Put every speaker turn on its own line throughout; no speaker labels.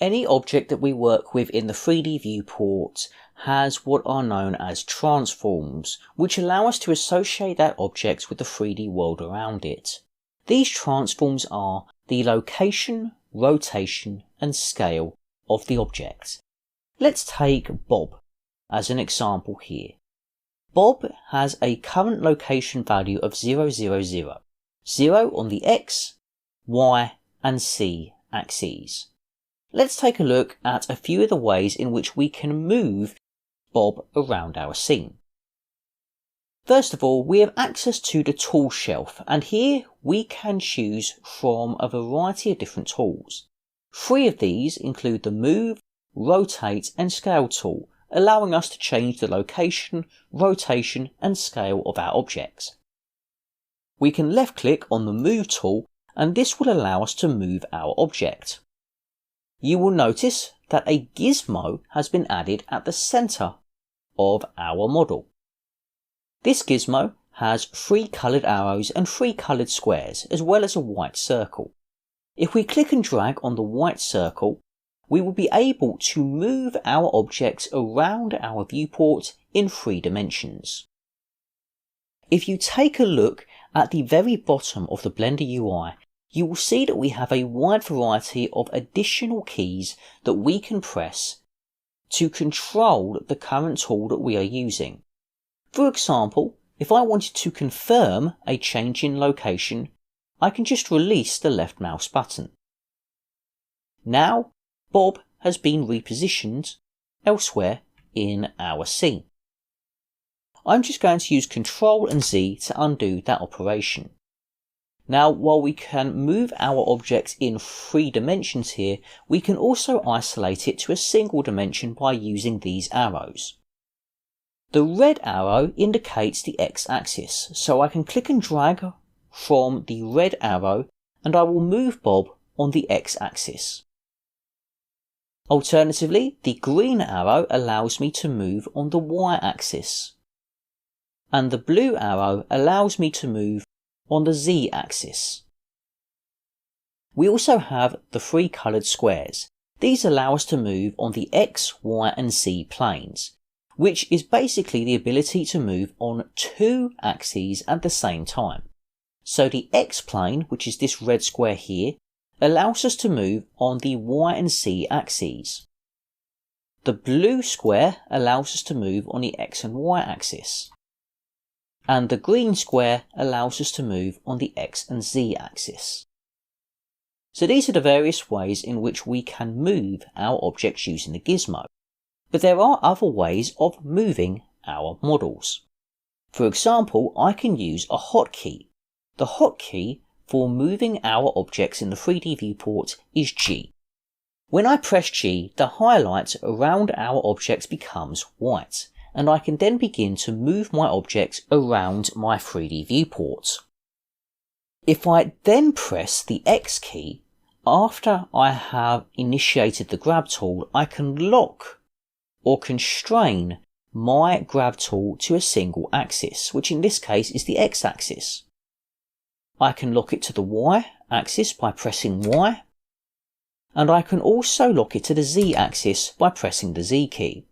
Any object that we work with in the 3D viewport has what are known as transforms, which allow us to associate that object with the 3D world around it. These transforms are the location, rotation, and scale of the object. Let's take Bob as an example here. Bob has a current location value of 0, 0, 0. 0 on the X, Y, and Z axes. Let's take a look at a few of the ways in which we can move Bob around our scene. First of all, we have access to the tool shelf, and here we can choose from a variety of different tools. 3 of these include the Move, Rotate, and Scale tool, allowing us to change the location, rotation, and scale of our objects. We can left click on the Move tool, and this will allow us to move our object. You will notice that a gizmo has been added at the centre of our model. This gizmo has 3 coloured arrows and 3 coloured squares, as well as a white circle. If we click and drag on the white circle, we will be able to move our objects around our viewport in 3 dimensions. If you take a look at the very bottom of the Blender UI, you will see that we have a wide variety of additional keys that we can press to control the current tool that we are using. For example, if I wanted to confirm a change in location, I can just release the left mouse button. Now, Bob has been repositioned elsewhere in our scene. I'm just going to use Ctrl and Z to undo that operation. Now, while we can move our object in 3 dimensions here, we can also isolate it to a single dimension by using these arrows. The red arrow indicates the X-axis, so I can click and drag from the red arrow and I will move Bob on the X-axis. Alternatively, the green arrow allows me to move on the Y-axis, and the blue arrow allows me to move on the Z-axis. We also have the 3 coloured squares. These allow us to move on the X, Y and Z planes, which is basically the ability to move on 2 axes at the same time. So the X plane, which is this red square here, allows us to move on the Y and Z axes. The blue square allows us to move on the X and Y axis. And the green square allows us to move on the X and Z axis. So these are the various ways in which we can move our objects using the gizmo. But there are other ways of moving our models. For example, I can use a hotkey. The hotkey for moving our objects in the 3D viewport is G. When I press G, the highlight around our objects becomes white, and I can then begin to move my objects around my 3D viewport. If I then press the X key, after I have initiated the grab tool, I can lock or constrain my grab tool to a single axis, which in this case is the X axis. I can lock it to the Y axis by pressing Y, and I can also lock it to the Z axis by pressing the Z key.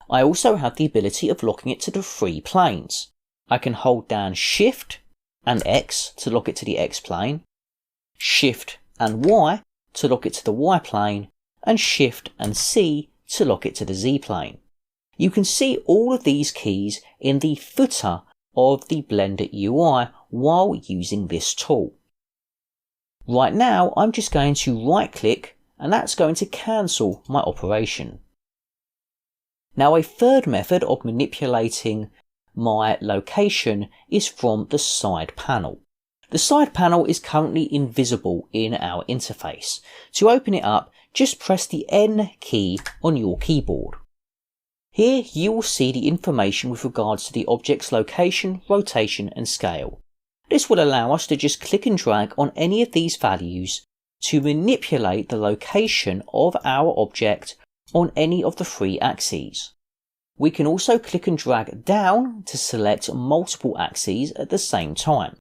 I also have the ability of locking it to the 3 planes. I can hold down Shift and X to lock it to the X plane, Shift and Y to lock it to the Y plane, and Shift and C to lock it to the Z plane. You can see all of these keys in the footer of the Blender UI while using this tool. Right now I'm just going to right click and that's going to cancel my operation. Now a third method of manipulating my location is from the side panel. The side panel is currently invisible in our interface. To open it up, just press the N key on your keyboard. Here you will see the information with regards to the object's location, rotation and scale. This will allow us to just click and drag on any of these values to manipulate the location of our object on any of the 3 axes. We can also click and drag down to select multiple axes at the same time,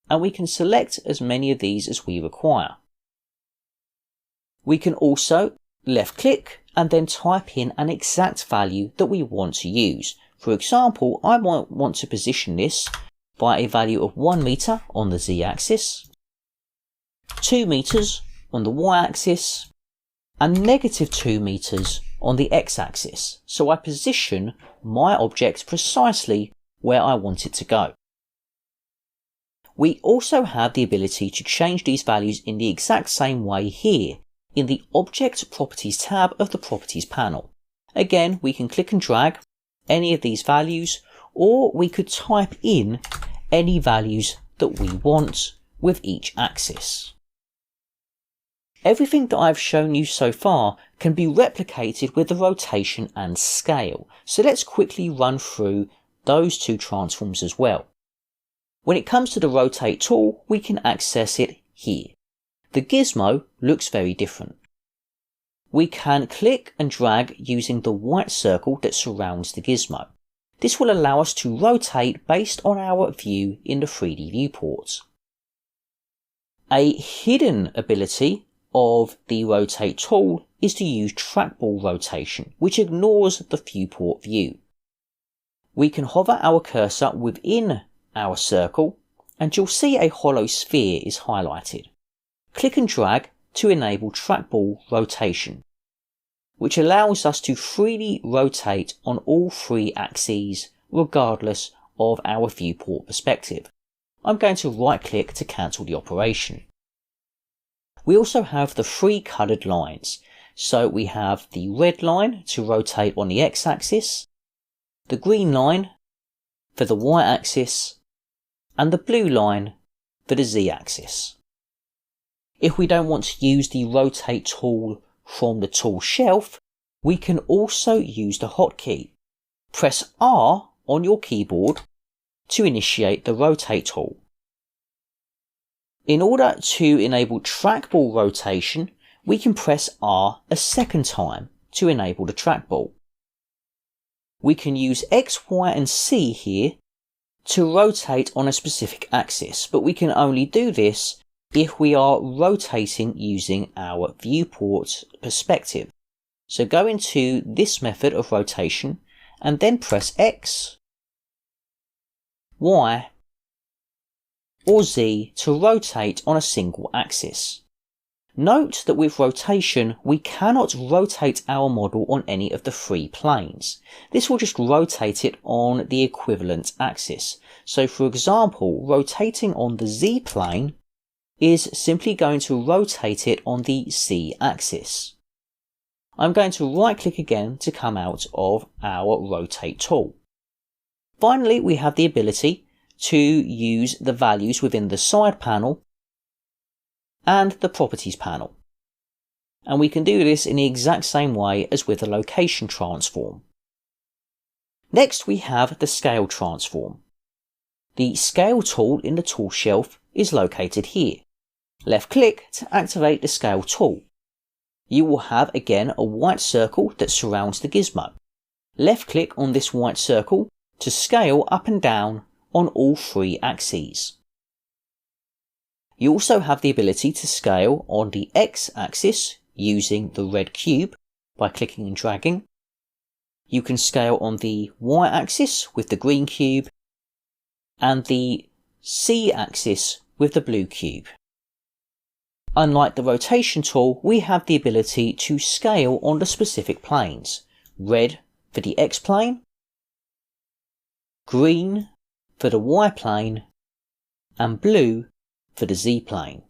and we can select as many of these as we require. We can also left click and then type in an exact value that we want to use. For example, I might want to position this by a value of 1 meter on the z-axis, 2 meters on the y-axis, and -2 meters on the x-axis. So I position my object precisely where I want it to go. We also have the ability to change these values in the exact same way here in the Object Properties tab of the Properties panel. Again, we can click and drag any of these values, or we could type in any values that we want with each axis. Everything that I've shown you so far can be replicated with the rotation and scale, so let's quickly run through those two transforms as well. When it comes to the rotate tool, we can access it here. The gizmo looks very different. We can click and drag using the white circle that surrounds the gizmo. This will allow us to rotate based on our view in the 3D viewport. A hidden ability of the rotate tool is to use trackball rotation, which ignores the viewport view. We can hover our cursor within our circle and you'll see a hollow sphere is highlighted. Click and drag to enable trackball rotation, which allows us to freely rotate on all 3 axes regardless of our viewport perspective. I'm going to right click to cancel the operation. We also have the 3 coloured lines. So we have the red line to rotate on the x-axis, the green line for the y-axis, and the blue line for the z-axis. If we don't want to use the rotate tool from the tool shelf, we can also use the hotkey. Press R on your keyboard to initiate the rotate tool. In order to enable trackball rotation, we can press R a second time to enable the trackball. We can use X, Y and C here to rotate on a specific axis, but we can only do this if we are rotating using our viewport perspective. So go into this method of rotation and then press X, Y or Z to rotate on a single axis. Note that with rotation we cannot rotate our model on any of the 3 planes. This will just rotate it on the equivalent axis. So for example, rotating on the Z plane is simply going to rotate it on the C axis. I'm going to right click again to come out of our rotate tool. Finally, we have the ability to use the values within the side panel and the properties panel. And we can do this in the exact same way as with the location transform. Next we have the scale transform. The scale tool in the tool shelf is located here. Left click to activate the scale tool. You will have again a white circle that surrounds the gizmo. Left click on this white circle to scale up and down on all 3 axes. You also have the ability to scale on the x-axis using the red cube by clicking and dragging. You can scale on the y-axis with the green cube and the c-axis with the blue cube. Unlike the rotation tool, we have the ability to scale on the specific planes. Red for the x-plane, green for the y-plane, and blue for the z-plane.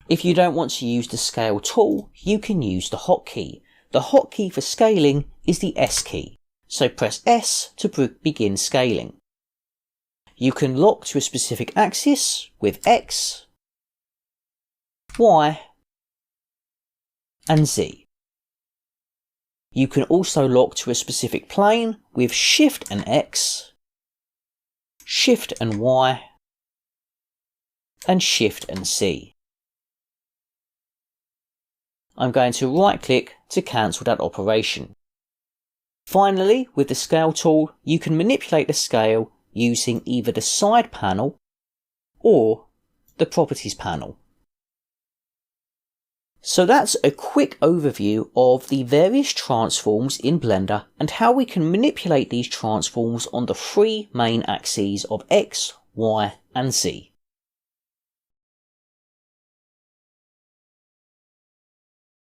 If you don't want to use the scale tool, you can use the hotkey. The hotkey for scaling is the S key, so press S to begin scaling. You can lock to a specific axis with X, Y, and Z. You can also lock to a specific plane with Shift and X, Shift and Y, and Shift and C. I'm going to right click to cancel that operation. Finally, with the scale tool, you can manipulate the scale using either the side panel or the properties panel. So that's a quick overview of the various transforms in Blender and how we can manipulate these transforms on the three main axes of X, Y and Z.